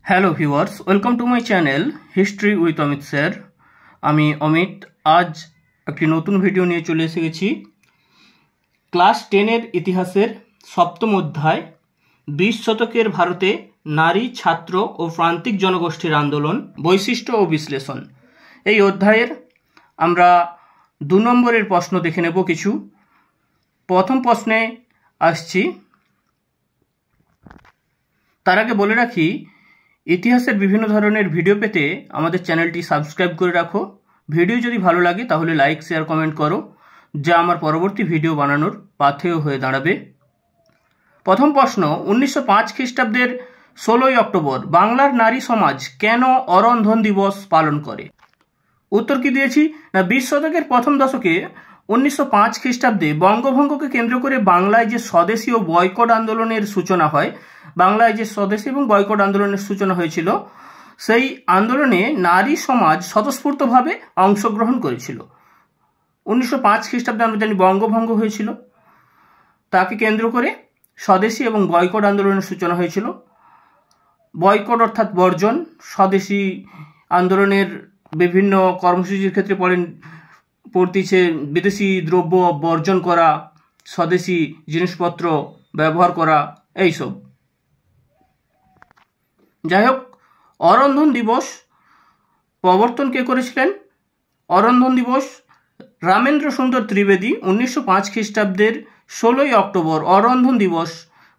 Hello viewers, welcome to my channel history with Amit sir. আমি অমিত আজ একটি নতুন ভিডিও নিয়ে চলে এসে গেছি। ক্লাস 10-এর ইতিহাসের সপ্তম অধ্যায় 20 শতকের ভারতে নারী, ছাত্র ও প্রান্তিক জনগোষ্ঠীর আন্দোলন, বৈশিষ্ট্য ও বিশ্লেষণ। এই অধ্যায়ের আমরা 2 নম্বরের প্রশ্ন দেখে নেব কিছু। প্রথম প্রশ্নে আসছি। তার আগে বলে রাখি, ইতিহাসের বিভিন্ন ধরনের ভিডিও পেতে আমাদের চ্যানেলটি সাবস্ক্রাইব করে রাখো। ভিডিও যদি ভালো লাগে তাহলে লাইক, শেয়ার, কমেন্ট করো, যা আমার পরবর্তী ভিডিও বানানোর পাথেয় হয়ে দাঁড়াবে। প্রথম প্রশ্ন, 1905 খ্রিস্টাব্দের 16ই অক্টোবর বাংলার নারী সমাজ কেন অরন্ধন দিবস পালন করে? উত্তর কি দিয়েছি না, 20 শতকের প্রথম দশকে 1905 খ্রিস্টাব্দে বঙ্গভঙ্গকে কেন্দ্র করে বাংলায় যে স্বদেশী ও বয়কট আন্দোলনের সূচনা হয়, বাংলায় যে স্বদেশী এবং বয়কট আন্দোলনের সূচনা হয়েছিল, সেই আন্দোলনে নারী সমাজ স্বতঃস্ফূর্তভাবে অংশগ্রহণ করেছিল। 1905 খ্রিস্টাব্দে আমরা জানি বঙ্গভঙ্গ হয়েছিল, তাকে কেন্দ্র করে স্বদেশী এবং বয়কট আন্দোলনের সূচনা হয়েছিল। বয়কট অর্থাৎ বর্জন, স্বদেশী আন্দোলনের বিভিন্ন কর্মসূচির ক্ষেত্রে পড়তেছে বিদেশি দ্রব্য বর্জন করা, স্বদেশী জিনিসপত্র ব্যবহার করা, এইসব। যাই হোক, অরন্ধন দিবস প্রবর্তন কে করেছিলেন? অরন্ধন দিবস রামেন্দ্র সুন্দর ত্রিবেদী 1905 খ্রিস্টাব্দের 16ই অক্টোবর অরন্ধন দিবস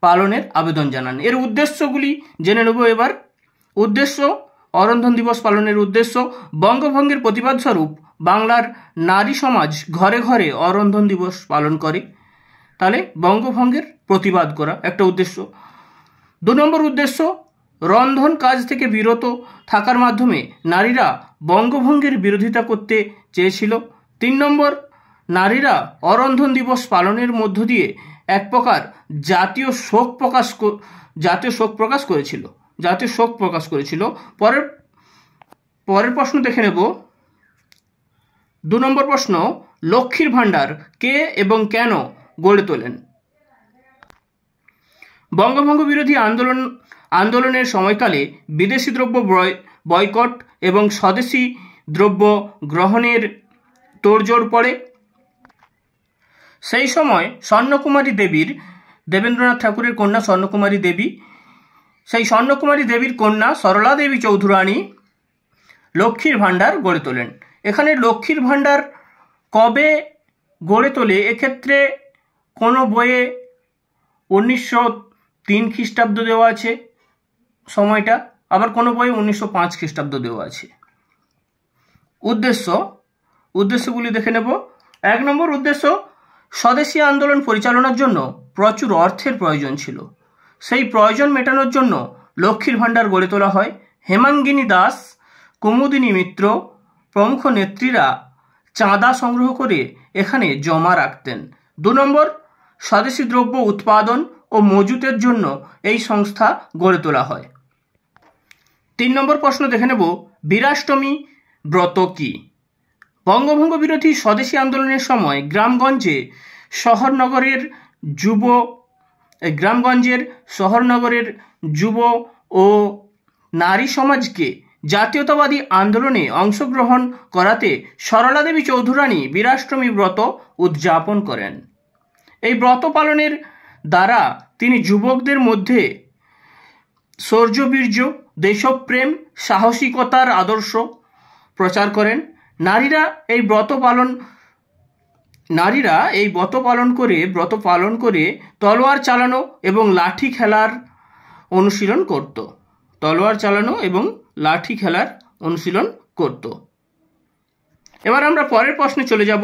পালনের আবেদন জানান। এর উদ্দেশ্যগুলি জেনে নেব এবার। উদ্দেশ্য: অরন্ধন দিবস পালনের উদ্দেশ্য বঙ্গভঙ্গের প্রতিবাদ স্বরূপ বাংলার নারী সমাজ ঘরে ঘরে অরন্ধন দিবস পালন করে। তাহলে বঙ্গভঙ্গের প্রতিবাদ করা একটা উদ্দেশ্য। 2 নম্বর উদ্দেশ্য, রন্ধন কাজ থেকে বিরত থাকার মাধ্যমে নারীরা বঙ্গভঙ্গের বিরোধিতা করতে চেয়েছিল। 3 নম্বর, নারীরা অরন্ধন দিবস পালনের মধ্য দিয়ে এক প্রকার জাতীয় শোক প্রকাশ করেছিল। পরের প্রশ্ন দেখে নেব। 2 নম্বর প্রশ্ন, লক্ষ্মীর ভাণ্ডার কে এবং কেন গড়ে তোলেন? বঙ্গভঙ্গ বিরোধী আন্দোলনের সময়কালে বিদেশি দ্রব্য বয়কট এবং স্বদেশী দ্রব্য গ্রহণের তোড়জোড় পড়ে। সেই সময় দেবেন্দ্রনাথ ঠাকুরের কন্যা স্বর্ণকুমারী দেবী, সেই স্বর্ণকুমারী দেবীর কন্যা সরলা দেবী চৌধুরানী লক্ষ্মীর ভাণ্ডার গড়ে তোলেন। এখানে লক্ষ্মীর ভাণ্ডার কবে গড়ে তোলে, এক্ষেত্রে কোনো বইয়ে 1903 খ্রিস্টাব্দ দেওয়া আছে সময়টা, আবার কোনো বইয়ে 1905 খ্রিস্টাব্দ দেওয়া আছে। উদ্দেশ্যগুলি দেখে নেব। 1 নম্বর উদ্দেশ্য, স্বদেশী আন্দোলন পরিচালনার জন্য প্রচুর অর্থের প্রয়োজন ছিল। সেই প্রয়োজন মেটানোর জন্য লক্ষ্মীর ভাণ্ডার গড়ে তোলা হয়। হেমাঙ্গিনী দাস, কুমুদিনী মিত্র প্রমুখ নেত্রীরা চাঁদা সংগ্রহ করে এখানে জমা রাখতেন। 2 নম্বর, স্বদেশী দ্রব্য উৎপাদন ও মজুতের জন্য এই সংস্থা গড়ে তোলা হয়। 3 নম্বর প্রশ্ন দেখে নেব, বীরাষ্টমী ব্রত কি? বঙ্গভঙ্গ বিরোধী স্বদেশী আন্দোলনের সময় গ্রামগঞ্জের শহরনগরের যুব ও নারী সমাজকে জাতীয়তাবাদী আন্দোলনে অংশগ্রহণ করাতে সরলা দেবী চৌধুরানী বীরাষ্টমী ব্রত উদযাপন করেন। এই ব্রত পালনের দ্বারা তিনি যুবকদের মধ্যে শৌর্যবীর্য, দেশপ্রেম, সাহসিকতার আদর্শ প্রচার করেন। নারীরা এই ব্রত পালন করে তলোয়ার চালানো এবং লাঠি খেলার অনুশীলন করত। এবার আমরা পরের প্রশ্নে চলে যাব।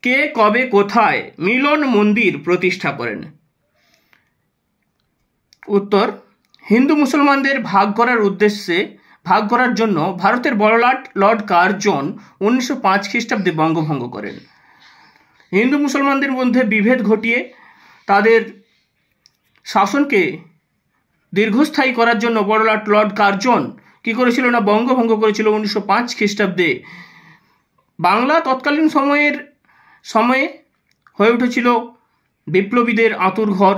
কে কবে কোথায় মিলন মন্দির প্রতিষ্ঠা করেন? উত্তর, হিন্দু মুসলমানদের ভাগ করার জন্য ভারতের বড়লাট লর্ড কার্জন 1905 খ্রিস্টাব্দে বঙ্গভঙ্গ করেন। হিন্দু মুসলমানদের মধ্যে বিভেদ ঘটিয়ে তাদের শাসনকে দীর্ঘস্থায়ী করার জন্য বড়লাট লর্ড কার্জন কি করেছিল না, বঙ্গভঙ্গ করেছিল 1905 খ্রিস্টাব্দে। বাংলা তৎকালীন সময়ে হয়ে উঠেছিল বিপ্লবীদের আঁতুড়ঘর।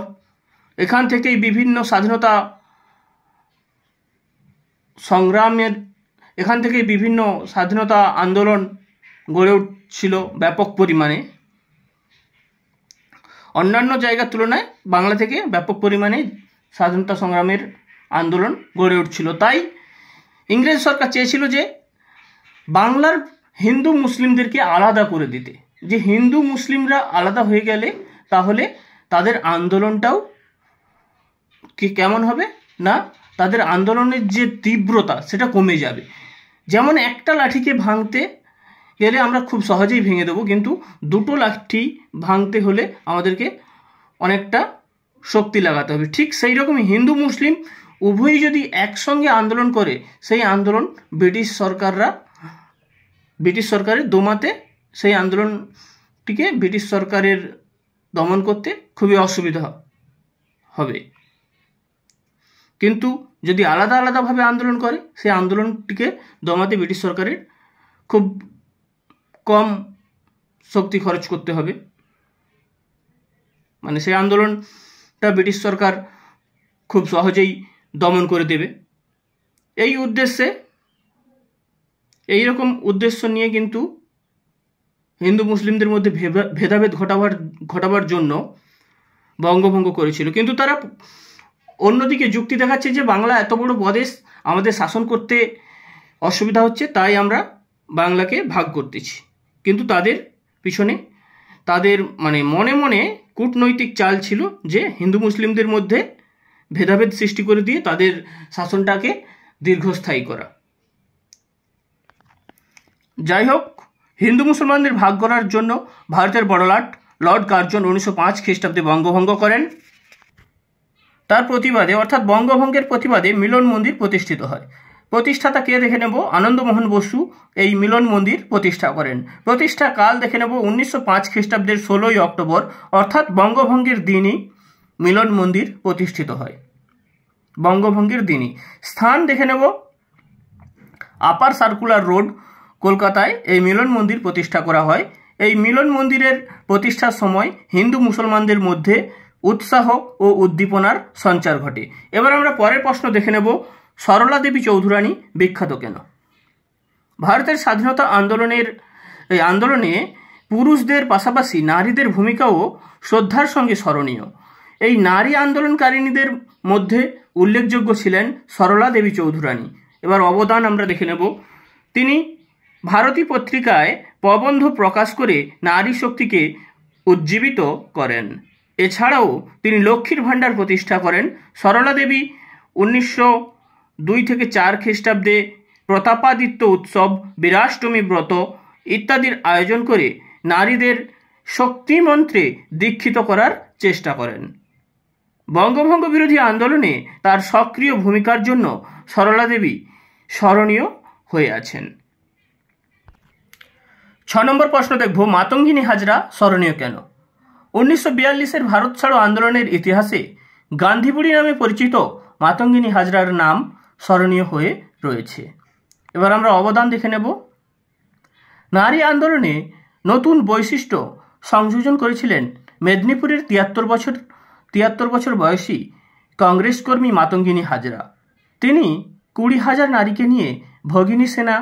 এখান থেকেই বিভিন্ন স্বাধীনতা সংগ্রামের এখান থেকে বিভিন্ন স্বাধীনতা আন্দোলন গড়ে উঠছিল ব্যাপক পরিমাণে। অন্যান্য জায়গার তুলনায় বাংলা থেকে ব্যাপক পরিমাণে স্বাধীনতা সংগ্রামের আন্দোলন গড়ে উঠছিল। তাই ইংরেজ সরকার চেয়েছিল যে বাংলার হিন্দু মুসলিমদেরকে আলাদা করে দিতে, যে হিন্দু মুসলিমরা আলাদা হয়ে গেলে তাহলে তাদের আন্দোলনটাও কি কেমন হবে না, তাদের আন্দোলনের যে তীব্রতা সেটা কমে যাবে। যেমন একটা লাঠিকে ভাঙতে গেলে আমরা খুব সহজেই ভেঙে দেবো, কিন্তু দুটো লাঠি ভাঙতে হলে আমাদেরকে অনেকটা শক্তি লাগাতে হবে। ঠিক সেই রকমই হিন্দু মুসলিম উভয়ই যদি একসঙ্গে আন্দোলন করে, সেই আন্দোলন ব্রিটিশ সরকারের দমাতে, সেই আন্দোলনটিকে ব্রিটিশ সরকারের দমন করতে খুবই অসুবিধা হবে। কিন্তু যদি আলাদা আলাদাভাবে আন্দোলন করে, সেই আন্দোলনটিকে দমাতে ব্রিটিশ সরকারের খুব কম শক্তি খরচ করতে হবে, মানে সেই আন্দোলনটা ব্রিটিশ সরকার খুব সহজেই দমন করে দেবে। এইরকম উদ্দেশ্য নিয়ে কিন্তু হিন্দু মুসলিমদের মধ্যে ভেদাভেদ ঘটাবার জন্য বঙ্গভঙ্গ করেছিল। কিন্তু তারা অন্যদিকে যুক্তি দেখাচ্ছে যে বাংলা এত বড় প্রদেশ, আমাদের শাসন করতে অসুবিধা হচ্ছে, তাই আমরা বাংলাকে ভাগ করতেছি। কিন্তু তাদের পিছনে তাদের মনে মনে কূটনৈতিক চাল ছিল যে হিন্দু মুসলিমদের মধ্যে ভেদাভেদ সৃষ্টি করে দিয়ে তাদের শাসনটাকে দীর্ঘস্থায়ী করা। যাই হোক, হিন্দু মুসলমানদের ভাগ করার জন্য ভারতের বড়লাট লর্ড কার্জন 1905 খ্রিস্টাব্দে বঙ্গভঙ্গ করেন। তার প্রতিবাদে অর্থাৎ বঙ্গভঙ্গের প্রতিবাদে মিলন মন্দির প্রতিষ্ঠিত হয়। প্রতিষ্ঠাতা কে দেখে নেব? আনন্দমোহন বসু এই মিলন মন্দির প্রতিষ্ঠা করেন। প্রতিষ্ঠা কাল দেখে নেব 1905 খ্রিস্টাব্দের 16ই অক্টোবর, অর্থাৎ বঙ্গভঙ্গের দিনই মিলন মন্দির প্রতিষ্ঠিত হয়। বঙ্গভঙ্গের দিনই। স্থান দেখে নেব আপার সার্কুলার রোড, কলকাতায় এই মিলন মন্দির প্রতিষ্ঠা করা হয়। এই মিলন মন্দিরের প্রতিষ্ঠার সময় হিন্দু মুসলমানদের মধ্যে উৎসাহ ও উদ্দীপনার সঞ্চার ঘটে। এবার আমরা পরের প্রশ্ন দেখে নেব, সরলা দেবী চৌধুরানী বিখ্যাত কেন? ভারতের স্বাধীনতা আন্দোলনে পুরুষদের পাশাপাশি নারীদের ভূমিকাও শ্রদ্ধার সঙ্গে স্মরণীয়। এই নারী আন্দোলনকারিণীদের মধ্যে উল্লেখযোগ্য ছিলেন সরলা দেবী চৌধুরানী। এবার অবদান আমরা দেখে নেব। তিনি ভারতী পত্রিকায় প্রবন্ধ প্রকাশ করে নারী শক্তিকে উজ্জীবিত করেন। এছাড়াও তিনি লক্ষ্মীর ভাণ্ডার প্রতিষ্ঠা করেন। সরলা দেবী 1902-4 খ্রিস্টাব্দে প্রতাপাদিত্য উৎসব, বীরাষ্টমী ব্রত ইত্যাদির আয়োজন করে নারীদের শক্তিমন্ত্রে দীক্ষিত করার চেষ্টা করেন। বঙ্গভঙ্গ বিরোধী আন্দোলনে তার সক্রিয় ভূমিকার জন্য সরলা দেবী স্মরণীয় হয়ে আছেন। 6 নম্বর প্রশ্ন দেখব, মাতঙ্গিনী হাজরা স্মরণীয় কেন? 1942-এর ভারত ছাড়ো আন্দোলনের ইতিহাসে গান্ধীবুড়ি নামে পরিচিত মাতঙ্গিনী হাজরার নাম স্মরণীয় হয়ে রয়েছে। এবার আমরা অবদান দেখে নেব। নারী আন্দোলনে নতুন বৈশিষ্ট্য সংযোজন করেছিলেন মেদিনীপুরের 73 বছর বয়সী কংগ্রেস কর্মী মাতঙ্গিনী হাজরা। তিনি 20,000 নারীকে নিয়ে ভগিনী সেনা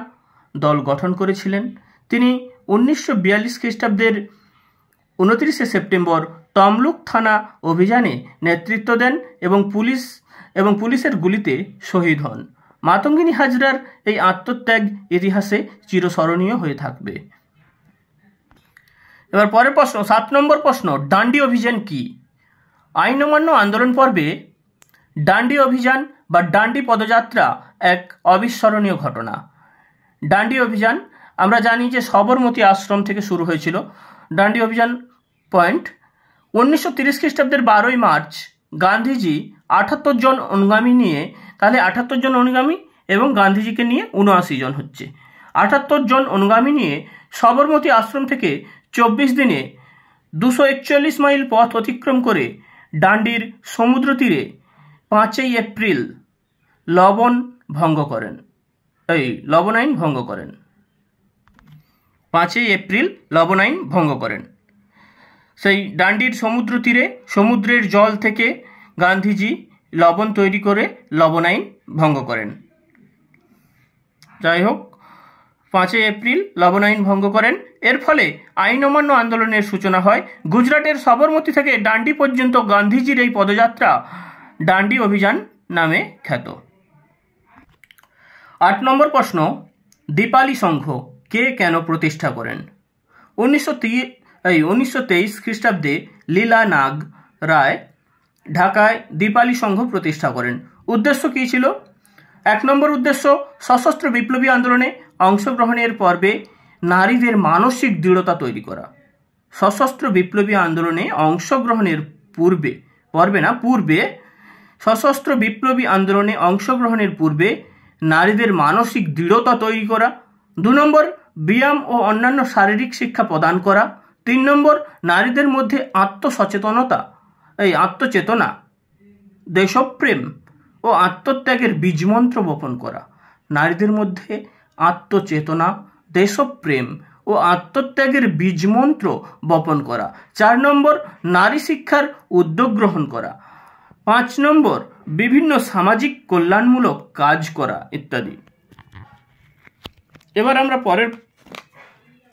দল গঠন করেছিলেন। তিনি 1942 খ্রিস্টাব্দের 29 সেপ্টেম্বর তমলুক থানা অভিযানে নেতৃত্ব দেন এবং পুলিশের গুলিতে শহীদ হন। মাতঙ্গিনী হাজরার এই আত্মত্যাগ ইতিহাসে চিরস্মরণীয় হয়ে থাকবে। এবার পরের প্রশ্ন, 7 নম্বর প্রশ্ন, ডান্ডি অভিযান কি? আইন অমান্য আন্দোলন পর্বে ডান্ডি অভিযান বা ডান্ডি পদযাত্রা এক অবিস্মরণীয় ঘটনা। ডান্ডি অভিযান আমরা জানি যে সবরমতী আশ্রম থেকে শুরু হয়েছিল। ডান্ডি অভিযান পয়েন্ট 1930 খ্রিস্টাব্দের 12ই মার্চ গান্ধীজি 78 জন অনুগামী নিয়ে, তাহলে 78 জন অনুগামী এবং গান্ধীজিকে নিয়ে 79 জন হচ্ছে, 78 জন অনুগামী নিয়ে সবরমতী আশ্রম থেকে 24 দিনে 241 মাইল পথ অতিক্রম করে ডান্ডির সমুদ্র তীরে 5ই এপ্রিল লবণ আইন ভঙ্গ করেন। 5ই এপ্রিল লবণ আইন ভঙ্গ করেন। সেই ডান্ডির সমুদ্র তীরে সমুদ্রের জল থেকে গান্ধীজি লবণ তৈরি করে লবণ আইন ভঙ্গ করেন। যাই হোক, 5 এপ্রিল লবণ আইন ভঙ্গ করেন। এর ফলে আইন অমান্য আন্দোলনের সূচনা হয়। গুজরাটের সবরমতী থেকে ডান্ডি পর্যন্ত গান্ধীজির এই পদযাত্রা ডান্ডি অভিযান নামে খ্যাত। 8 নম্বর প্রশ্ন, দীপালি সংঘ কে কেন প্রতিষ্ঠা করেন? 1923 খ্রিস্টাব্দে লীলা নাগ রায় ঢাকায় দীপালি সংঘ প্রতিষ্ঠা করেন। উদ্দেশ্য কী ছিল? 1 নম্বর উদ্দেশ্য, সশস্ত্র বিপ্লবী আন্দোলনে অংশগ্রহণের পর্বে নারীদের মানসিক দৃঢ়তা তৈরি করা। সশস্ত্র বিপ্লবী আন্দোলনে অংশগ্রহণের পূর্বে সশস্ত্র বিপ্লবী আন্দোলনে অংশগ্রহণের পূর্বে নারীদের মানসিক দৃঢ়তা তৈরি করা। 2 নম্বর, ব্যায়াম ও অন্যান্য শারীরিক শিক্ষা প্রদান করা। 3 নম্বর, নারীদের মধ্যে আত্মচেতনা, দেশপ্রেম ও আত্মত্যাগের বীজমন্ত্র বপন করা। নারীদের মধ্যে আত্মচেতনা, দেশপ্রেম ও আত্মত্যাগের বীজমন্ত্র বপন করা। 4 নম্বর, নারী শিক্ষার উদ্যোগ গ্রহণ করা। 5 নম্বর, বিভিন্ন সামাজিক কল্যাণমূলক কাজ করা ইত্যাদি। এবার আমরা পরের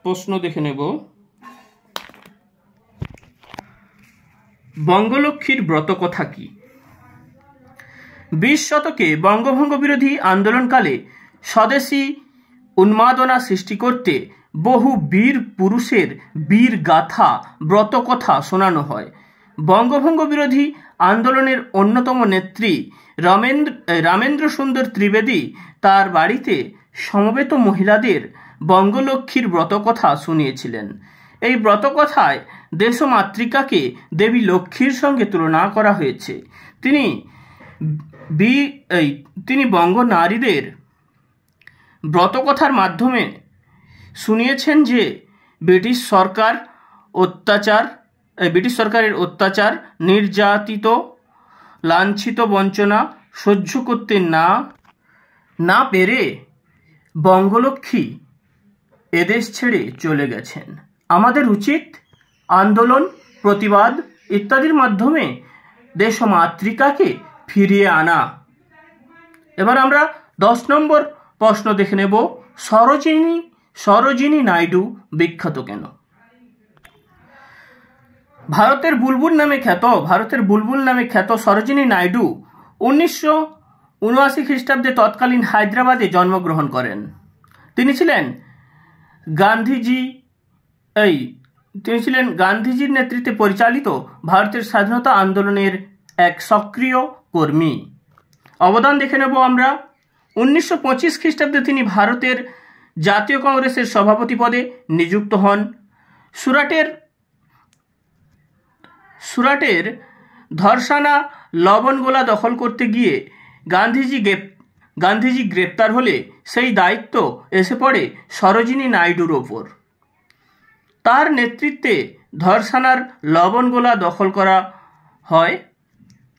প্রশ্ন দেখে নেব। বঙ্গলক্ষ্মীর ব্রতকথা কি? 20 শতকে বঙ্গভঙ্গ বিরোধী আন্দোলনকালে স্বদেশী উন্মাদনা সৃষ্টি করতে বহু বীর পুরুষের বীর গাথা ব্রতকথা শোনানো হয়। বঙ্গভঙ্গ বিরোধী আন্দোলনের অন্যতম নেত্রী রামেন্দ্র সুন্দর ত্রিবেদী তার বাড়িতে সমবেত মহিলাদের বঙ্গলক্ষ্মীর ব্রতকথা শুনিয়েছিলেন। এই ব্রতকথায় দেশমাতৃকাকে দেবী লক্ষ্মীর সঙ্গে তুলনা করা হয়েছে। তিনি বঙ্গ নারীদের ব্রতকথার মাধ্যমে শুনিয়েছেন যে ব্রিটিশ সরকারের অত্যাচার, নির্যাতিত, লাঞ্ছিত, বঞ্চনা সহ্য করতে না পেরে বঙ্গলক্ষ্মী এদেশ ছেড়ে চলে গেছেন। আমাদের উচিত আন্দোলন, প্রতিবাদ ইত্যাদির মাধ্যমে দেশমাতৃকাকে ফিরিয়ে আনা। এবার আমরা 10 নম্বর প্রশ্ন দেখে নেব। সরোজিনী নাইডু বিখ্যাত কেন? ভারতের বুলবুল নামে খ্যাত সরোজিনী নাইডু 1979 খ্রিস্টাব্দে তৎকালীন হায়দ্রাবাদে জন্মগ্রহণ করেন। তিনি ছিলেন গান্ধীজির নেতৃত্বে পরিচালিত ভারতের স্বাধীনতা আন্দোলনের এক সক্রিয় কর্মী। অবদান দেখে নেব আমরা। 1925 খ্রিস্টাব্দে তিনি ভারতের জাতীয় কংগ্রেসের সভাপতি পদে নিযুক্ত হন। সুরাটের ধরসানা লবণগোলা দখল করতে গিয়ে গান্ধীজি গ্রেপ্তার হলে সেই দায়িত্ব এসে পড়ে সরোজিনী নাইডুর ওপর। তার নেতৃত্বে ধরসানার লবণগোলা দখল করা হয়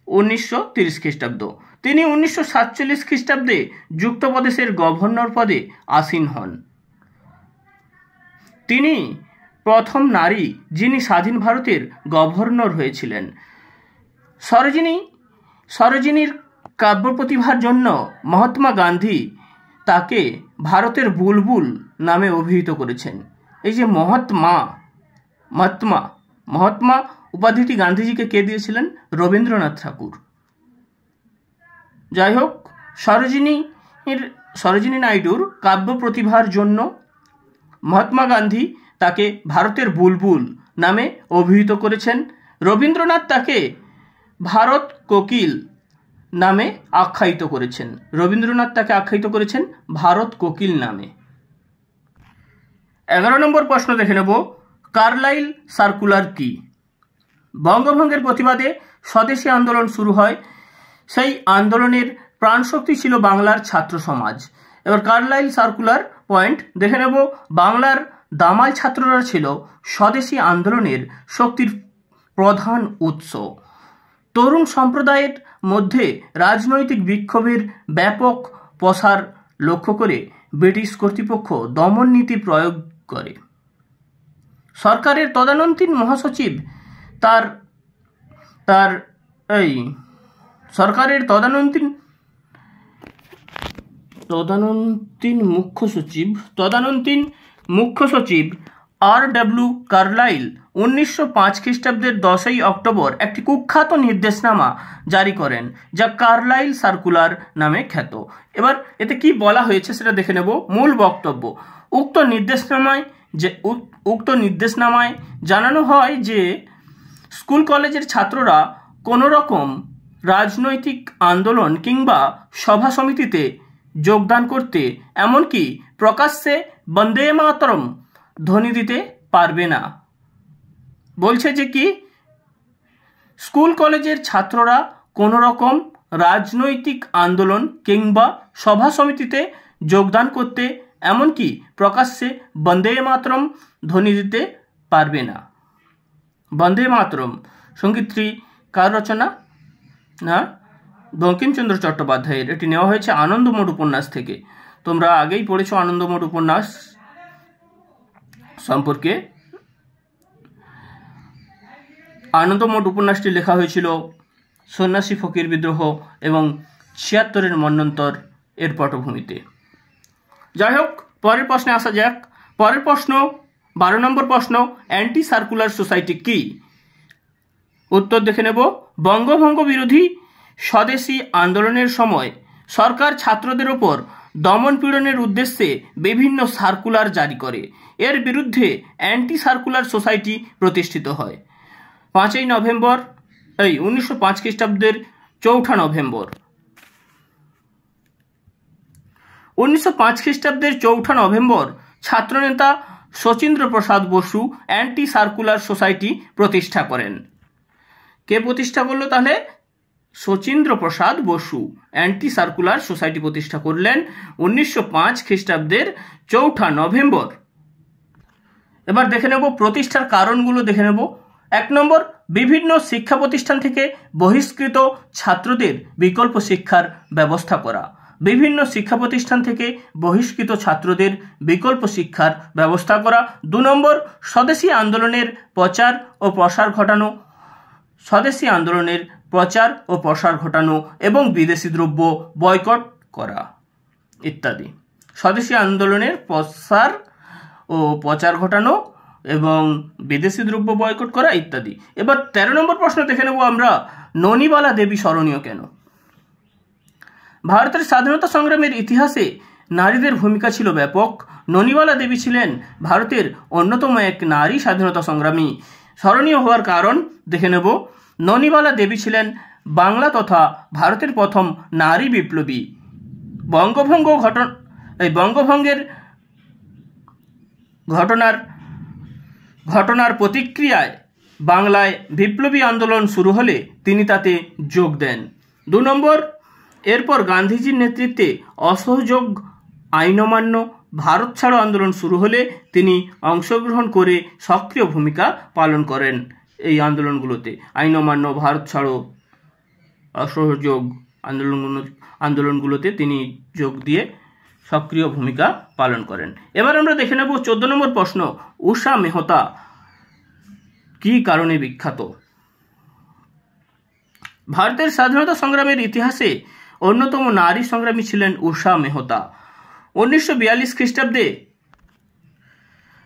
1930 খ্রিস্টাব্দ। তিনি 1947 খ্রিস্টাব্দে যুক্তপ্রদেশের গভর্নর পদে আসীন হন। তিনি প্রথম নারী যিনি স্বাধীন ভারতের গভর্নর হয়েছিলেন। সরোজিনীর কাব্য প্রতিভার জন্য মহাত্মা গান্ধী তাকে ভারতের বুলবুল নামে অভিহিত করেছেন। এই যে মহাত্মা উপাধিটি গান্ধীজিকে কে দিয়েছিলেন? রবীন্দ্রনাথ ঠাকুর। যাই হোক, সরোজিনী নাইডুর কাব্য প্রতিভার জন্য মহাত্মা গান্ধী তাকে ভারতের বুলবুল নামে অভিহিত করেছেন। রবীন্দ্রনাথ তাকে ভারত কোকিল নামে আখ্যায়িত করেছেন ভারত কোকিল নামে। 11 নম্বর প্রশ্ন দেখে নেব। কার্লাইল সার্কুলার কি? বঙ্গভঙ্গের প্রতিবাদে স্বদেশী আন্দোলন শুরু হয়। সেই আন্দোলনের প্রাণশক্তি ছিল বাংলার ছাত্র সমাজ। এবার কার্লাইল সার্কুলার পয়েন্ট দেখে নেব। বাংলার দামাল ছাত্ররা ছিল স্বদেশী আন্দোলনের শক্তির প্রধান উৎস। তরুণ সম্প্রদায়ের মধ্যে রাজনৈতিক বিক্ষোভের ব্যাপক প্রসার লক্ষ্য করে ব্রিটিশ কর্তৃপক্ষ দমন নীতি প্রয়োগ করে। সরকারের তদানীন্তন মহাসচিব তদানীন্তন মুখ্য সচিব R.W. কার্লাইল 1905 খ্রিস্টাব্দের 10ই অক্টোবর একটি কুখ্যাত নির্দেশনামা জারি করেন, যা কার্লাইল সার্কুলার নামে খ্যাত। এবার এতে কি বলা হয়েছে সেটা দেখে নেব। মূল বক্তব্য: উক্ত নির্দেশনামায় জানানো হয় যে স্কুল কলেজের ছাত্ররা কোনো রকম রাজনৈতিক আন্দোলন কিংবা সভা সমিতিতে যোগদান করতে, এমনকি প্রকাশ্যে বন্দে মাতরম ধ্বনি দিতে পারবে না। বলছে যে কি, স্কুল কলেজের ছাত্ররা কোনো রকম রাজনৈতিক আন্দোলন কিংবা সভা সমিতিতে যোগদান করতে, এমনকি প্রকাশ্যে বন্দে মাতরম ধ্বনি দিতে পারবে না। বন্দে মাতরম সঙ্গীতটি কার রচনা? না, বঙ্কিমচন্দ্র চট্টোপাধ্যায়ের। এটি নেওয়া হয়েছে আনন্দমঠ উপন্যাস থেকে। তোমরা আগেই পড়েছো আনন্দমঠ উপন্যাস সম্পর্কে। আনন্দমঠ উপন্যাসটি লেখা হয়েছিল সন্ন্যাসী ফকির বিদ্রোহ এবং 76-এর মন্বন্তর এর পটভূমিতে। যাই হোক, পরের প্রশ্নে আসা যাক। পরের প্রশ্ন, 12 নম্বর প্রশ্ন, অ্যান্টি সার্কুলার সোসাইটি কি? উত্তর দেখে নেব। বঙ্গভঙ্গ বিরোধী স্বদেশী আন্দোলনের সময় সরকার ছাত্রদের ওপর দমন পীড়নের উদ্দেশ্যে বিভিন্ন সার্কুলার জারি করে। এর বিরুদ্ধে অ্যান্টি সার্কুলার সোসাইটি প্রতিষ্ঠিত হয় 5ই নভেম্বর 1905 খ্রিস্টাব্দের 4 নভেম্বর। 1905 খ্রিস্টাব্দের 4 নভেম্বর ছাত্রনেতা শচীন্দ্র প্রসাদ বসু অ্যান্টি সার্কুলার সোসাইটি প্রতিষ্ঠা করেন। কে প্রতিষ্ঠা করলো তাহলে? শচীন্দ্র প্রসাদ বসু অ্যান্টি সার্কুলার সোসাইটি প্রতিষ্ঠা করলেন 1905 খ্রিস্টাব্দের 4 নভেম্বর। এবার দেখে নেব প্রতিষ্ঠার কারণগুলো দেখে নেব। 1 নম্বর, বিভিন্ন শিক্ষা প্রতিষ্ঠান থেকে বহিষ্কৃত ছাত্রদের বিকল্প শিক্ষার ব্যবস্থা করা। বিভিন্ন শিক্ষা প্রতিষ্ঠান থেকে বহিষ্কৃত ছাত্রদের বিকল্প শিক্ষার ব্যবস্থা করা। 2 নম্বর, স্বদেশী আন্দোলনের প্রচার ও প্রসার ঘটানো। স্বদেশী আন্দোলনের প্রচার ও প্রসার ঘটানো এবং বিদেশি দ্রব্য বয়কট করা ইত্যাদি। স্বদেশী আন্দোলনের প্রসার ও প্রচার ঘটানো এবং বিদেশি দ্রব্য বয়কট করা ইত্যাদি। এবার 13 নম্বর প্রশ্ন দেখে নেব আমরা, ননিবালা দেবী স্মরণীয় কেন? ভারতের স্বাধীনতা সংগ্রামের ইতিহাসে নারীদের ভূমিকা ছিল ব্যাপক। ননিবালা দেবী ছিলেন ভারতের অন্যতম এক নারী স্বাধীনতা সংগ্রামী। স্মরণীয় হওয়ার কারণ দেখে নেব। ননিবালা দেবী ছিলেন বাংলা তথা ভারতের প্রথম নারী বিপ্লবী। বঙ্গভঙ্গের ঘটনার প্রতিক্রিয়ায় বাংলায় বিপ্লবী আন্দোলন শুরু হলে তিনি তাতে যোগ দেন। 2 নম্বর, এরপর গান্ধীজির নেতৃত্বে অসহযোগ আইন অমান্য ভারত ছাড়ো আন্দোলন শুরু হলে তিনি অংশগ্রহণ করে সক্রিয় ভূমিকা পালন করেন। এই আন্দোলনগুলোতে আইন অমান্য, ভারত ছাড়ো, অসহযোগ আন্দোলনগুলোতে তিনি যোগ দিয়ে সক্রিয় ভূমিকা পালন করেন। এবার আমরা দেখে নেব 14 নম্বর প্রশ্ন, ঊষা মেহতা কি কারণে বিখ্যাত? ভারতের স্বাধীনতা সংগ্রামের ইতিহাসে অন্যতম নারী সংগ্রামী ছিলেন ঊষা মেহতা। 1942 খ্রিস্টাব্দে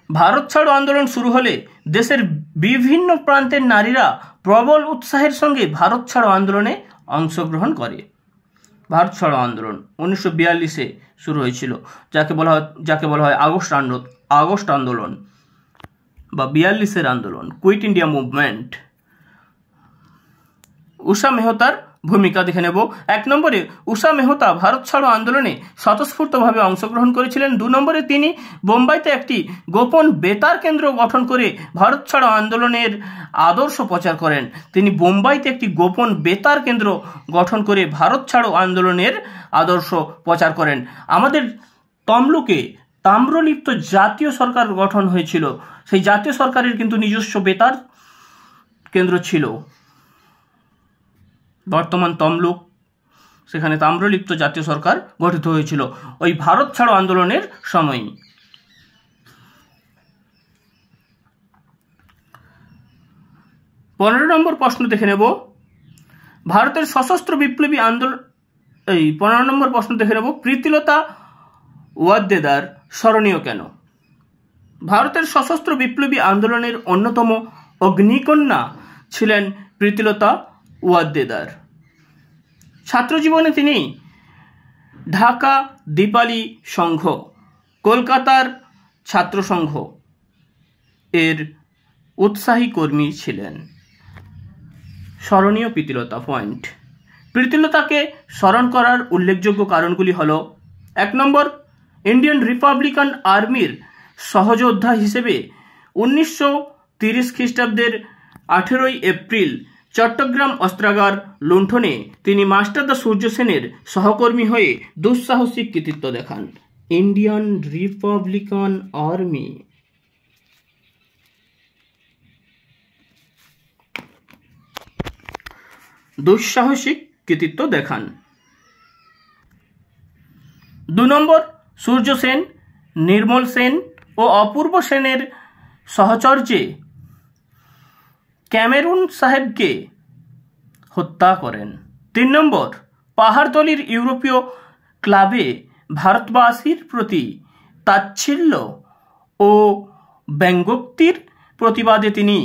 ভারত ছাড়ো আন্দোলন শুরু হলে দেশের বিভিন্ন প্রান্তের নারীরা প্রবল উৎসাহের সঙ্গে ভারত ছাড়ো আন্দোলনে অংশগ্রহণ করে। ভারত ছাড়ো আন্দোলন 1942-এ শুরু হয়েছিল, যাকে বলা হয় আগস্ট আন্দোলন বা 42-এর আন্দোলন, কুইট ইন্ডিয়া মুভমেন্ট। ঊষা মেহতার ভূমিকা দেখে নেব। 1 নম্বরে ঊষা মেহতা ভারত ছাড়ো আন্দোলনে স্বতঃস্ফূর্তভাবে অংশগ্রহণ করেছিলেন। 2 নম্বরে তিনি বোম্বাইতে একটি গোপন বেতার কেন্দ্র গঠন করে ভারত ছাড়ো আন্দোলনের আদর্শ প্রচার করেন। তিনি বোম্বাইতে একটি গোপন বেতার কেন্দ্র গঠন করে ভারত ছাড়ো আন্দোলনের আদর্শ প্রচার করেন। আমাদের তমলুকে তাম্রলিপ্ত জাতীয় সরকার গঠন হয়েছিল, সেই জাতীয় সরকারের কিন্তু নিজস্ব বেতার কেন্দ্র ছিল। বর্তমান তমলুক, সেখানে তাম্রলিপ্ত জাতীয় সরকার গঠিত হয়েছিল ওই ভারত ছাড়ো আন্দোলনের সময়ই। 15 নম্বর প্রশ্ন দেখে নেব। ভারতের সশস্ত্র বিপ্লবী আন্দোলন 15 নম্বর প্রশ্ন দেখে নেব। প্রীতিলতা ওয়াদ্দেদার স্মরণীয় কেন? ভারতের সশস্ত্র বিপ্লবী আন্দোলনের অন্যতম অগ্নিকন্যা ছিলেন প্রীতিলতা ওয়াদ্দেদার। ছাত্রজীবনে তিনি ঢাকা দীপালি সংঘ, কলকাতার ছাত্র সংঘ এর উৎসাহী কর্মী ছিলেন। স্মরণীয় প্রীতিলতা পয়েন্ট। প্রীতিলতাকে স্মরণ করার উল্লেখযোগ্য কারণগুলি হল: 1 নম্বর, ইন্ডিয়ান রিপাবলিকান আর্মির সহযোদ্ধা হিসেবে 1930 খ্রিস্টাব্দের 18 এপ্রিল চট্টগ্রাম অস্ত্রাগার লুণ্ঠনে তিনি মাস্টারদা সূর্য সেনের সহকর্মী হয়ে দুঃসাহসিক কৃতিত্ব দেখান। ইন্ডিয়ান রিপাবলিকান আর্মি দুঃসাহসিক কৃতিত্ব দেখান। 2 নম্বর, সূর্য সেন নির্মল সেন ও অপূর্ব সেনের সহচর্যে ক্যামেরুন সাহেবকে হত্যা করেন। 3 নম্বর, পাহাড়তলির ইউরোপীয় ক্লাবে ভারতবাসীর প্রতি তাচ্ছিল্য ও ব্যঙ্গোক্তির প্রতিবাদে তিনি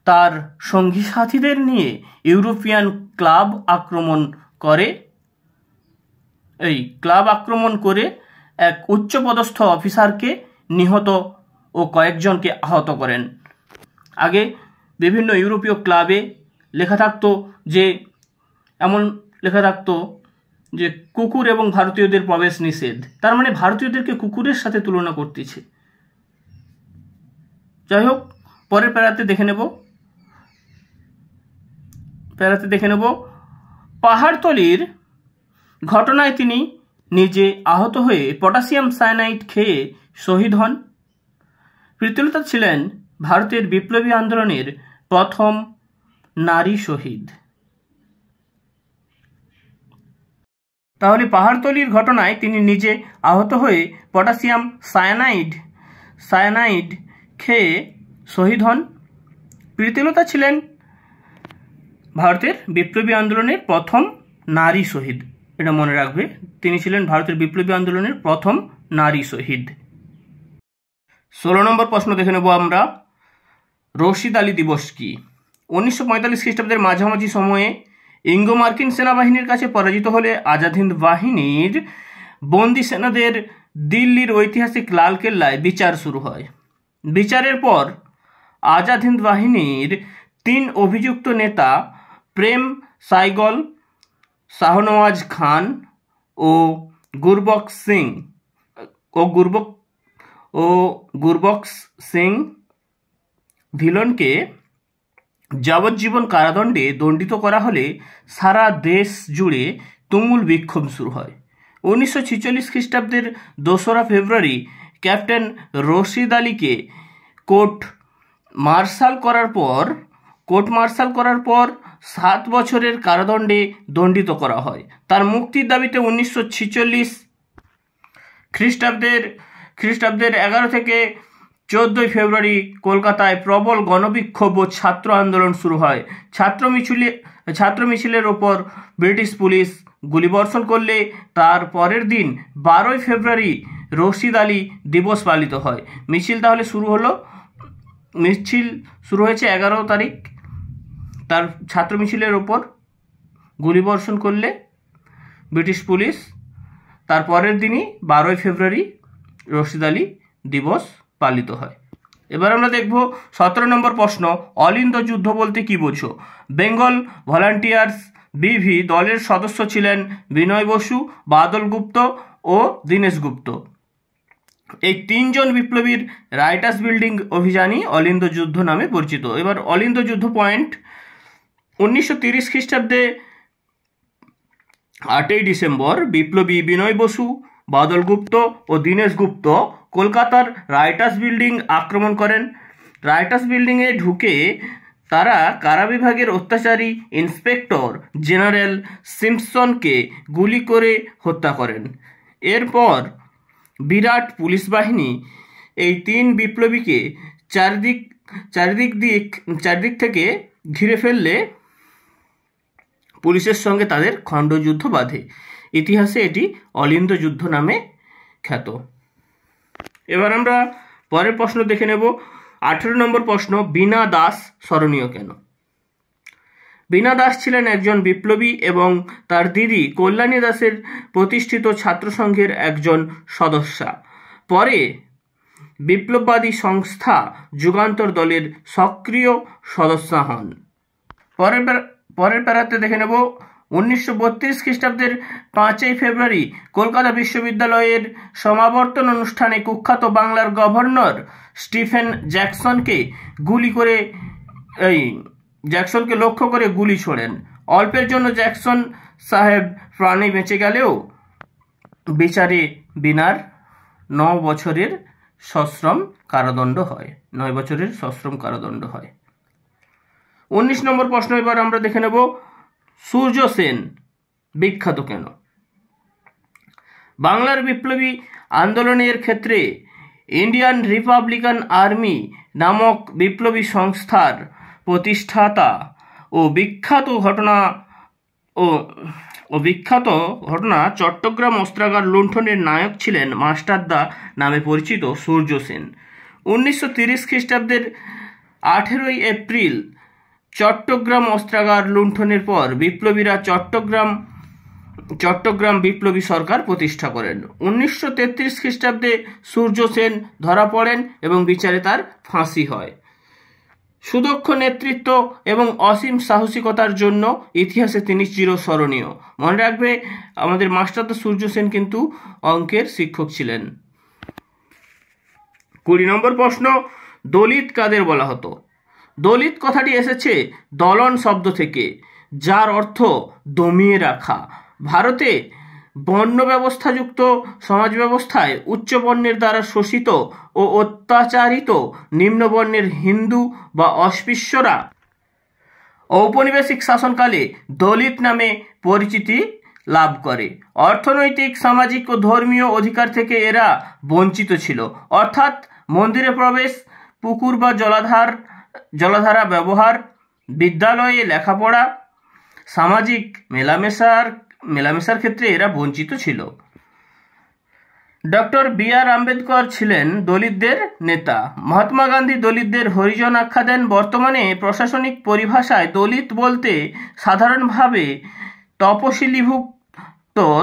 তার সঙ্গী সাথীদের নিয়ে ইউরোপিয়ান ক্লাব আক্রমণ করে এক উচ্চপদস্থ অফিসারকে নিহত ও কয়েকজনকে আহত করেন। আগে বিভিন্ন ইউরোপীয় ক্লাবে লেখা থাকতো যে কুকুর এবং ভারতীয়দের প্রবেশ নিষেধ, তার মানে ভারতীয়দেরকে কুকুরের সাথে তুলনা করতেছে। যাই হোক, পরের প্যারাতে দেখে নেব পাহাড়তলির ঘটনায় তিনি নিজে আহত হয়ে পটাশিয়াম সায়ানাইড খেয়ে শহীদ হন। প্রীতিলতা ছিলেন ভারতের বিপ্লবী আন্দোলনের প্রথম নারী শহীদ। তাহলে পাহাড়তলির ঘটনায় তিনি নিজে আহত হয়ে পটাশিয়াম সায়ানাইড খেয়ে শহীদ হন। প্রীতিলতা ছিলেন ভারতের বিপ্লবী আন্দোলনের প্রথম নারী শহীদ, এটা মনে রাখবে। তিনি ছিলেন ভারতের বিপ্লবী আন্দোলনের প্রথম নারী শহীদ। 16 নম্বর প্রশ্ন দেখে নেব আমরা, রশিদ আলী দিবস কি? 1945 খ্রিস্টাব্দের মাঝামাঝি সময়ে ইঙ্গো মার্কিন সেনাবাহিনীর কাছে পরাজিত হলে আজাদ হিন্দ বাহিনীর বন্দী সেনাদের দিল্লির ঐতিহাসিক লালকেল্লায় বিচার শুরু হয়। বিচারের পর আজাদ হিন্দ বাহিনীর 3 অভিযুক্ত নেতা প্রেম সাইগল, শাহনওয়াজ খান ও গুরবক্স সিং ভিলনকে যাবজ্জীবন কারাদণ্ডে দণ্ডিত করা হলে সারা দেশ জুড়ে তুমুল বিক্ষোভ শুরু হয়। 1946 খ্রিস্টাব্দের 2রা ফেব্রুয়ারি ক্যাপ্টেন রশিদ আলীকে কোর্ট মার্শাল করার পর 7 বছরের কারাদণ্ডে দণ্ডিত করা হয়। তার মুক্তির দাবিতে 1946 খ্রিস্টাব্দের 11 থেকে 14 ফেব্রুয়ারি কলকাতায় প্রবল গণবিক্ষোভ ও ছাত্র আন্দোলন শুরু হয়। ছাত্র মিছিলের ওপর ব্রিটিশ পুলিশ গুলিবর্ষণ করলে তার পরের দিন 12 ফেব্রুয়ারি রশিদ আলী দিবস পালিত হয়। মিছিল শুরু হয়েছে 11 তারিখ, তার ছাত্র মিছিলের ওপর গুলিবর্ষণ করলে ব্রিটিশ পুলিশ, তার পরের দিনই 12 ফেব্রুয়ারি রশিদ আলী দিবস পালিত হয়। এবার আমরা দেখব 17 নম্বর প্রশ্ন, অলিন্দ যুদ্ধ বলতে কি বোঝো? বেঙ্গল ভলান্টিয়ার্স বিভি দলের সদস্য ছিলেন বিনয় বসু, বাদল গুপ্ত ও দীনেশ গুপ্ত। এই 3 জন বিপ্লবীর রাইটার্স বিল্ডিং অভিযানই অলিন্দ যুদ্ধ নামে পরিচিত। এবার অলিন্দ যুদ্ধ পয়েন্ট। 1930 খ্রিস্টাব্দে 8ই ডিসেম্বর বিপ্লবী বিনয় বসু, বাদল গুপ্ত ও দীনেশ গুপ্ত কলকাতার রাইটার্স বিল্ডিং আক্রমণ করেন। রাইটার্স বিল্ডিংয়ে ঢুকে তারা কারা বিভাগের অত্যাচারী ইন্সপেক্টর জেনারেল সিম্পসনকে গুলি করে হত্যা করেন। এরপর বিরাট পুলিশ বাহিনী এই 3 বিপ্লবীকে চারদিক থেকে ঘিরে ফেললে পুলিশের সঙ্গে তাদের খণ্ডযুদ্ধ বাধে। ইতিহাসে এটি অলিন্দ যুদ্ধ নামে খ্যাত। এবার আমরা পরের প্রশ্ন দেখে নেব। 18 নম্বর প্রশ্ন, বীণা দাস স্মরণীয় কেন? বীণা দাস ছিলেন একজন বিপ্লবী এবং তার দিদি কল্যাণী দাসের প্রতিষ্ঠিত ছাত্রসংঘের একজন সদস্যা। পরে বিপ্লববাদী সংস্থা যুগান্তর দলের সক্রিয় সদস্য হন। পরের প্যারাতে দেখে নেব 1932 খ্রিস্টাব্দের 5ই ফেব্রুয়ারি কলকাতা বিশ্ববিদ্যালয়ের সমাবর্তন অনুষ্ঠানে কুখ্যাত বাংলার গভর্নর স্টিফেন জ্যাকসনকে লক্ষ্য করে গুলি ছোড়েন। অল্পের জন্য জ্যাকসন সাহেব প্রাণে বেঁচে গেলেও বিচারে বীণার 9 বছরের সশ্রম কারাদণ্ড হয়। 19 নম্বর প্রশ্ন এবার আমরা দেখে নেব, সূর্য সেন বিখ্যাত কেন? বাংলার বিপ্লবী আন্দোলনের ক্ষেত্রে ইন্ডিয়ান রিপাবলিকান আর্মি নামক বিপ্লবী সংস্থার প্রতিষ্ঠাতা ও বিখ্যাত ঘটনা চট্টগ্রাম অস্ত্রাগার লুণ্ঠনের নায়ক ছিলেন মাস্টারদা নামে পরিচিত সূর্য সেন। 1930 খ্রিস্টাব্দের 18ই এপ্রিল চট্টগ্রাম অস্ত্রাগার লুণ্ঠনের পর বিপ্লবীরা চট্টগ্রাম বিপ্লবী সরকার প্রতিষ্ঠা করেন। 1933 খ্রিস্টাব্দে সূর্য সেন ধরা পড়েন এবং বিচারে তার ফাঁসি হয়। সুদক্ষ নেতৃত্ব এবং অসীম সাহসিকতার জন্য ইতিহাসে তিনি চিরস্মরণীয়। মনে রাখবে, আমাদের মাস্টারদা সূর্য সেন কিন্তু অঙ্কের শিক্ষক ছিলেন। 20 নম্বর প্রশ্ন, দলিত কাদের বলা হতো? দলিত কথাটি এসেছে দলন শব্দ থেকে, যার অর্থ দমিয়ে রাখা। ভারতে বর্ণ ব্যবস্থাযুক্ত সমাজ ব্যবস্থায় উচ্চ বর্ণের দ্বারা শোষিত ও অত্যাচারিত নিম্নবর্ণের হিন্দু বা অস্পৃশ্যরা ঔপনিবেশিক শাসনকালে দলিত নামে পরিচিতি লাভ করে। অর্থনৈতিক, সামাজিক ও ধর্মীয় অধিকার থেকে এরা বঞ্চিত ছিল, অর্থাৎ মন্দিরে প্রবেশ, পুকুর বা জলাধারা ব্যবহার, বিদ্যালয়ে লেখাপড়া, সামাজিক মেলামেশার ক্ষেত্রে এরা বঞ্চিত ছিল। Doctor B.R.. আম্বেদকর ছিলেন দলিতদের নেতা। মহাত্মা গান্ধী দলিতদের হরিজন আখ্যা দেন। বর্তমানে প্রশাসনিক পরিভাষায় দলিত বলতে সাধারণভাবে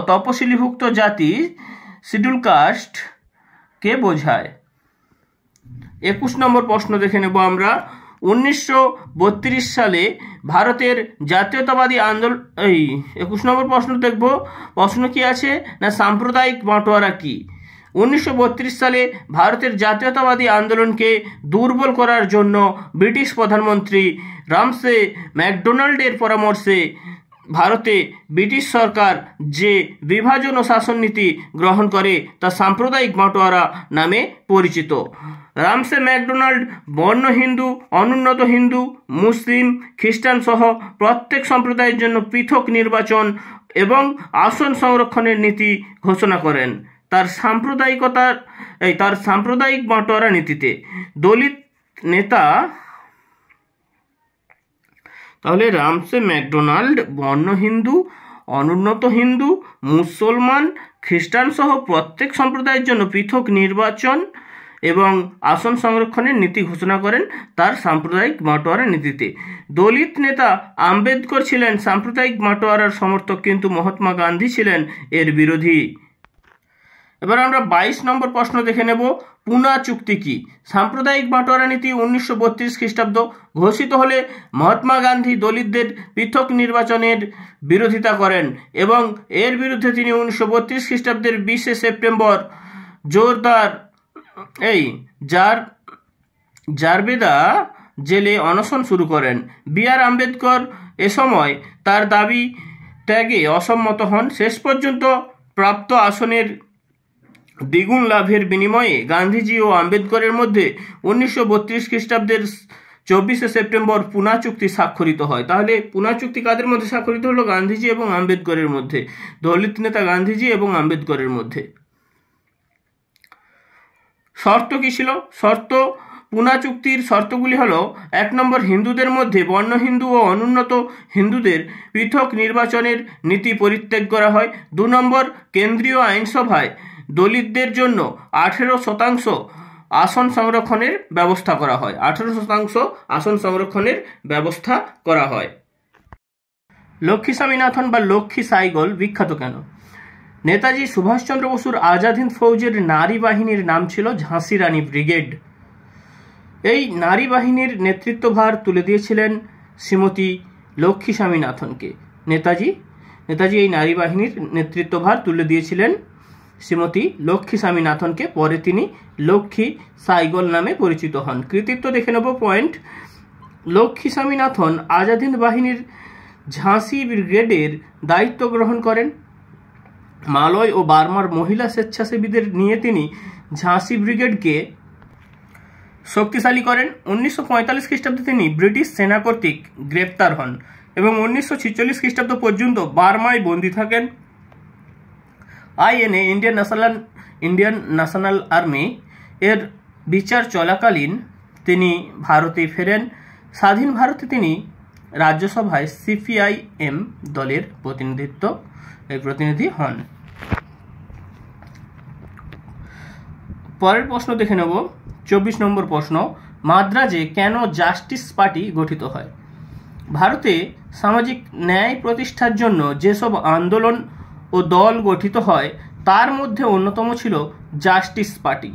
তপশিলিভুক্ত জাতি, শিডিউল কাস্টকে বোঝায়। 21 নম্বর প্রশ্ন দেখে নেব আমরা। 1932 সালে ভারতের জাতীয়তাবাদী আন্দোলন 21 নম্বর প্রশ্ন দেখব। প্রশ্ন কি আছে না, সাম্প্রদায়িক বাঁটোয়ারা কি? 1932 সালে ভারতের জাতীয়তাবাদী আন্দোলনকে দুর্বল করার জন্য ব্রিটিশ প্রধানমন্ত্রী রামসে ম্যাকডোনাল্ডের পরামর্শে ভারতে ব্রিটিশ সরকার যে বিভাজন ও শাসন নীতি গ্রহণ করে তা সাম্প্রদায়িক বাঁটোয়ারা নামে পরিচিত। রামসে ম্যাকডোনাল্ড বর্ণ হিন্দু, অনুন্নত হিন্দু, মুসলিম, খ্রিস্টান সহ প্রত্যেক সম্প্রদায়ের জন্য পৃথক নির্বাচন এবং আসন সংরক্ষণের নীতি ঘোষণা করেন। তার সাম্প্রদায়িক বাঁটোয়ারা নীতিতে দলিত নেতা, তাহলে রামসে ম্যাকডোনাল্ড বর্ণ হিন্দু, অনুন্নত হিন্দু, মুসলমান, খ্রিস্টান সহ প্রত্যেক সম্প্রদায়ের জন্য পৃথক নির্বাচন এবং আসন সংরক্ষণের নীতি ঘোষণা করেন তার সাম্প্রদায়িক বাঁটোয়ারা নীতিতে। দলিত নেতা আম্বেদকর ছিলেন সাম্প্রদায়িক বাঁটোয়ারার সমর্থক, কিন্তু মহাত্মা গান্ধী ছিলেন এর বিরোধী। এবার আমরা 22 নম্বর প্রশ্ন দেখে নেব। পুনা চুক্তি কি? সাম্প্রদায়িক বাঁটোয়ারা নীতি 1932 খ্রিস্টাব্দ ঘোষিত হলে মহাত্মা গান্ধী দলিতদের পৃথক নির্বাচনের বিরোধিতা করেন এবং এর বিরুদ্ধে তিনি 1932 খ্রিস্টাব্দের 20 সেপ্টেম্বর জোরদার জারবেদা জেলে অনশন শুরু করেন। বি.আর. আম্বেদকর এ সময় তার দাবি ত্যাগে অসম্মত হন। শেষ পর্যন্ত প্রাপ্ত আসনের দ্বিগুণ লাভের বিনিময়ে গান্ধীজি ও আম্বেদকরের মধ্যে 1932 খ্রিস্টাব্দের 24 সেপ্টেম্বর পুনা চুক্তি স্বাক্ষরিত হয়। তাহলে পুনা চুক্তি কাদের মধ্যে স্বাক্ষরিত হলো? গান্ধীজি এবং আম্বেদকরের মধ্যে, দলিত নেতা গান্ধীজি এবং আম্বেদকরের মধ্যে। শর্ত কি ছিল? পুনা চুক্তির শর্তগুলি হলো: 1 নম্বর, হিন্দুদের মধ্যে বর্ণ হিন্দু ও অনুন্নত হিন্দুদের পৃথক নির্বাচনের নীতি পরিত্যাগ করা হয়। 2 নম্বর, কেন্দ্রীয় আইনসভায় দলিতদের জন্য 18% আসন সংরক্ষণের ব্যবস্থা করা হয়। 18% আসন সংরক্ষণের ব্যবস্থা করা হয়। লক্ষ্মী স্বামীনাথন বা লক্ষ্মী সাইগল বিখ্যাত কেন? নেতাজি সুভাষচন্দ্র বসুর আজাদ হিন্দ ফৌজের নারী বাহিনীর নাম ছিল ঝাঁসি রানী ব্রিগেড। এই নারী বাহিনীর নেতৃত্বভার তুলে দিয়েছিলেন শ্রীমতী লক্ষ্মী স্বামীনাথনকে। নেতাজি এই নারী বাহিনীর নেতৃত্বভার তুলে দিয়েছিলেন শ্রীমতী লক্ষ্মী স্বামীনাথনকে। পরে তিনি লক্ষ্মী সাইগল নামে পরিচিত হন। কৃতিত্ব দেখে নেব পয়েন্ট। লক্ষ্মী স্বামীনাথন আজাদ হিন্দ বাহিনীর ঝাঁসি ব্রিগেডের দায়িত্ব গ্রহণ করেন। মালয় ও বার্মার মহিলা স্বেচ্ছাসেবীদের নিয়ে তিনি ঝাঁসি ব্রিগেডকে শক্তিশালী করেন। 1945 খ্রিস্টাব্দে তিনি ব্রিটিশ সেনা কর্তৃক গ্রেপ্তার হন এবং 1946 খ্রিস্টাব্দ পর্যন্ত বার্মায় বন্দী থাকেন। আইএনএ ইন্ডিয়ান ন্যাশনাল আর্মি এর বিচার চলাকালীন তিনি ভারতে ফেরেন। স্বাধীন ভারতে তিনি রাজ্যসভায় সিপিআইএম দলের প্রতিনিধি হন। পরের প্রশ্ন দেখে নেব 24 নম্বর প্রশ্ন। মাদ্রাজে কেন জাস্টিস পার্টি গঠিত হয়? ভারতে সামাজিক ন্যায় প্রতিষ্ঠার জন্য যেসব আন্দোলন ও দল গঠিত হয় তার মধ্যে অন্যতম ছিল জাস্টিস পার্টি।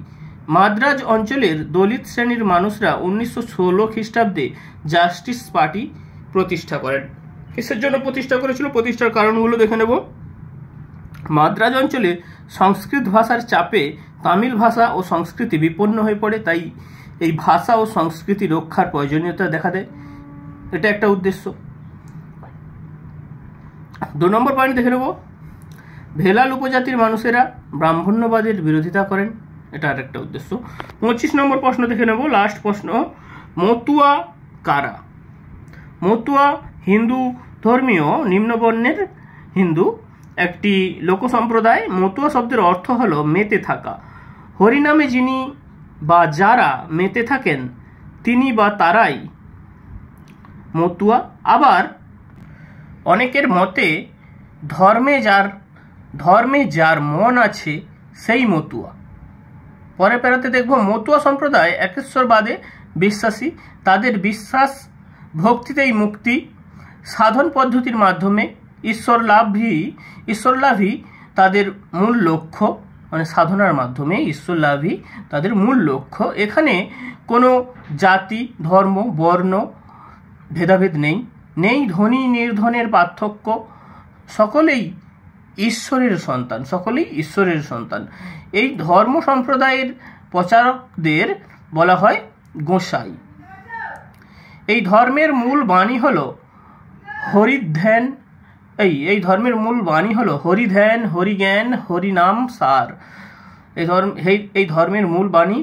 মাদ্রাজ অঞ্চলের দলিত শ্রেণীর মানুষরা 1916 খ্রিস্টাব্দে জাস্টিস পার্টি প্রতিষ্ঠা করেন। কিসের জন্য প্রতিষ্ঠা করেছিল? প্রতিষ্ঠার কারণগুলো দেখে নেব। মাদ্রাজ অঞ্চলে সংস্কৃত ভাষার চাপে তামিল ভাষা ও সংস্কৃতি বিপন্ন হয়ে পড়ে, তাই এই ভাষা ও সংস্কৃতি রক্ষার প্রয়োজনীয়তা দেখা দেয়। এটা একটা উদ্দেশ্য। 2 নম্বর পয়েন্ট দেখে নেব। ভেলাল উপজাতির মানুষেরা ব্রাহ্মণ্যবাদের বিরোধিতা করেন। এটা আর একটা উদ্দেশ্য। 25 নম্বর প্রশ্ন দেখে নেব, লাস্ট প্রশ্ন। মতুয়া কারা? মতুয়া হিন্দু ধর্মীয় নিম্নবর্ণের হিন্দু একটি লোক সম্প্রদায়। মতুয়া শব্দের অর্থ হলো মেতে থাকা। হরিনামে যিনি বা যারা মেতে থাকেন তিনি বা তারাই মতুয়া। আবার অনেকের মতে ধর্মে যার মন আছে সেই মতুয়া। পরে পেরাতে দেখব মতুয়া সম্প্রদায় একেশ্বরবাদে বিশ্বাসী। তাদের বিশ্বাস ভক্তিতেই মুক্তি, সাধন পদ্ধতির মাধ্যমে ঈশ্বর লাভই তাদের মূল লক্ষ্য। মানে সাধনার মাধ্যমে ঈশ্বর লাভই তাদের মূল লক্ষ্য। এখানে কোনো জাতি, ধর্ম, বর্ণ ভেদাভেদ নেই ধনী নির্ধনের পার্থক্য। সকলেই ঈশ্বরের সন্তান। এই ধর্ম সম্প্রদায়ের প্রচারকদের বলা হয় গোসাই। এই ধর্মের মূল বাণী হলো হরিধ্যান। এই ধর্মের মূল বাণী হলো হরিধ্যান, হরিজ্ঞান, হরিনাম সার। এই ধর্মের মূল বাণী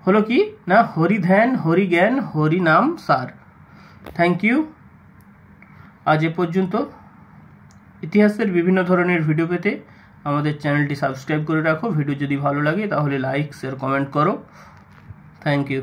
হলো কি না হরিধ্যান, হরিজ্ঞান, হরিনাম সার। Thank you. আজ এ পর্যন্ত। ইতিহাসের বিভিন্ন ধরনের ভিডিও পেতে আমাদের চ্যানেলটি সাবস্ক্রাইব করে রাখো। ভিডিও যদি ভালো লাগে তাহলে লাইক, শেয়ার, কমেন্ট করো। Thank you.